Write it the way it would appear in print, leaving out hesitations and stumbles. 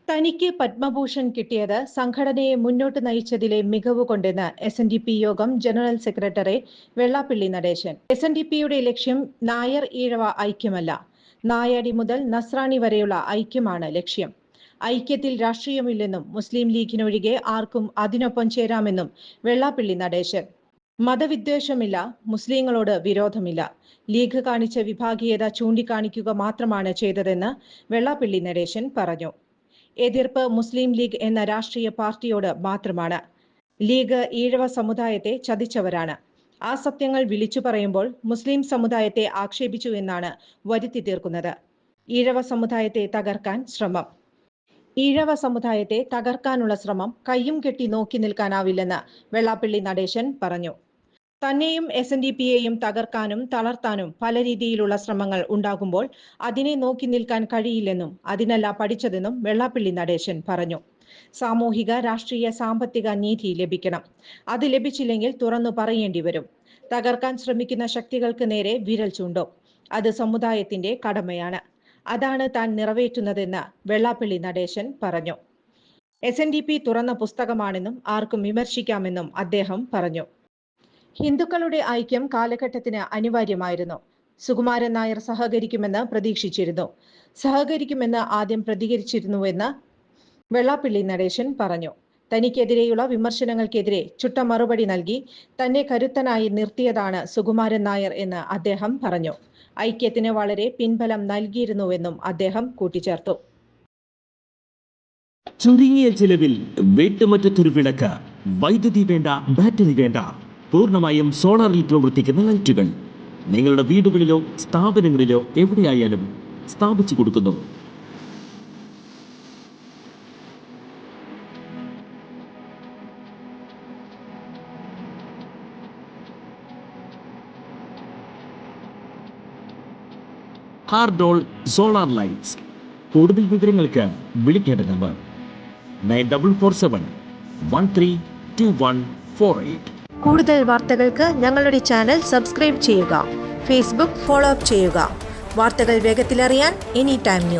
തനിക്ക് പത്മഭൂഷൺ കിട്ടിയത് സംഘടനയെ മുന്നോട്ട് നയിച്ചതിലെ മികവ് കൊണ്ടെന്ന് SNDP യോഗം ജനറൽ സെക്രട്ടറി വെള്ളാപ്പള്ളി നടേശൻ. SNDPയുടെ ലക്ഷ്യം നായർ ഈഴവ ഐക്യമല്ല, നായാടി മുതൽ നസ്രാണി വരെയുള്ള ഐക്യമാണ് ലക്ഷ്യം. ഐക്യത്തിൽ രാഷ്ട്രീയമില്ലെന്നും മുസ്ലിം ലീഗിനൊഴികെ ആർക്കും അതിനൊപ്പം ചേരാമെന്നും വെള്ളാപ്പള്ളി നടേശൻ. മതവിദ്വേഷമില്ല, മുസ്ലിങ്ങളോട് വിരോധമില്ല, ലീഗ് കാണിച്ച വിഭാഗീയത ചൂണ്ടിക്കാണിക്കുക മാത്രമാണ് ചെയ്തതെന്ന് വെള്ളാപ്പള്ളി നടേശൻ പറഞ്ഞു. എതിർപ്പ് മുസ്ലിം ലീഗ് എന്ന രാഷ്ട്രീയ പാർട്ടിയോട് മാത്രമാണ്. ലീഗ് ഈഴവ സമുദായത്തെ ചതിച്ചവരാണ്. ആ സത്യങ്ങൾ വിളിച്ചു പറയുമ്പോൾ മുസ്ലിം സമുദായത്തെ ആക്ഷേപിച്ചു എന്നാണ് വരുത്തി തീർക്കുന്നത്. ഈഴവ സമുദായത്തെ തകർക്കാൻ ശ്രമം. ഈഴവ സമുദായത്തെ തകർക്കാനുള്ള ശ്രമം കയ്യും കെട്ടി നോക്കി നിൽക്കാനാവില്ലെന്ന് വെള്ളാപ്പള്ളി നടേശൻ പറഞ്ഞു. തന്നെയും SNDPയെയും തകർക്കാനും തളർത്താനും പല രീതിയിലുള്ള ശ്രമങ്ങൾ ഉണ്ടാകുമ്പോൾ അതിനെ നോക്കി നിൽക്കാൻ കഴിയില്ലെന്നും അതിനല്ല പഠിച്ചതെന്നും വെള്ളാപ്പള്ളി നടേശൻ പറഞ്ഞു. സാമൂഹിക, രാഷ്ട്രീയ, സാമ്പത്തിക നീതി ലഭിക്കണം. അത് ലഭിച്ചില്ലെങ്കിൽ തുറന്നു പറയേണ്ടി വരും. തകർക്കാൻ ശ്രമിക്കുന്ന ശക്തികൾക്ക് നേരെ വിരൽ ചൂണ്ടും. അത് സമുദായത്തിന്റെ കടമയാണ്. അതാണ് താൻ നിറവേറ്റുന്നതെന്ന് വെള്ളാപ്പള്ളി നടേശൻ പറഞ്ഞു. SNDP തുറന്ന പുസ്തകമാണെന്നും ആർക്കും വിമർശിക്കാമെന്നും അദ്ദേഹം പറഞ്ഞു. ഹിന്ദുക്കളുടെ ഐക്യം കാലഘട്ടത്തിന് അനിവാര്യമായിരുന്നു. സുകുമാരൻ നായർ സഹകരിക്കുമെന്ന് പ്രതീക്ഷിച്ചിരുന്നു. സഹകരിക്കുമെന്ന് ആദ്യം പ്രതികരിച്ചിരുന്നുവെന്ന് വെള്ളാപ്പള്ളി നടേശൻ പറഞ്ഞു. തനിക്കെതിരെയുള്ള വിമർശനങ്ങൾക്കെതിരെ ചുട്ട മറുപടി നൽകി തന്നെ കരുത്തനായി നിർത്തിയതാണ് സുകുമാരൻ നായർ എന്ന് അദ്ദേഹം പറഞ്ഞു. ഐക്യത്തിന് വളരെ പിൻബലം നൽകിയിരുന്നുവെന്നും അദ്ദേഹം കൂട്ടിച്ചേർത്തു. ചുരുങ്ങിയ ചിലവിൽ വീട്ടുമുറ്റത്തൊരു വിളക്ക്, വൈദ്യുതി വേണ്ട, ബാറ്ററി വേണ്ട, പൂർണ്ണമായും സോളാറിൽ പ്രവർത്തിക്കുന്ന ലൈറ്റുകൾ നിങ്ങളുടെ വീടുകളിലോ സ്ഥാപനങ്ങളിലോ എവിടെയായാലും സ്ഥാപിച്ചു കൊടുക്കുന്നു. ഹാർഡോൾ സോളാർ ലൈറ്റ്സ്. കൂടുതൽ വിവരങ്ങൾക്ക് വിളിക്കേണ്ട നമ്പർ 9447132148. കൂടുതൽ വാർത്തകൾക്ക് ഞങ്ങളുടെ ചാനൽ സബ്സ്ക്രൈബ് ചെയ്യുക. ഫേസ്ബുക്ക് ഫോളോ അപ്പ് ചെയ്യുക. വാർത്തകൾ വേഗത്തിലറിയാൻ എനി ടൈം ന്യൂസ്.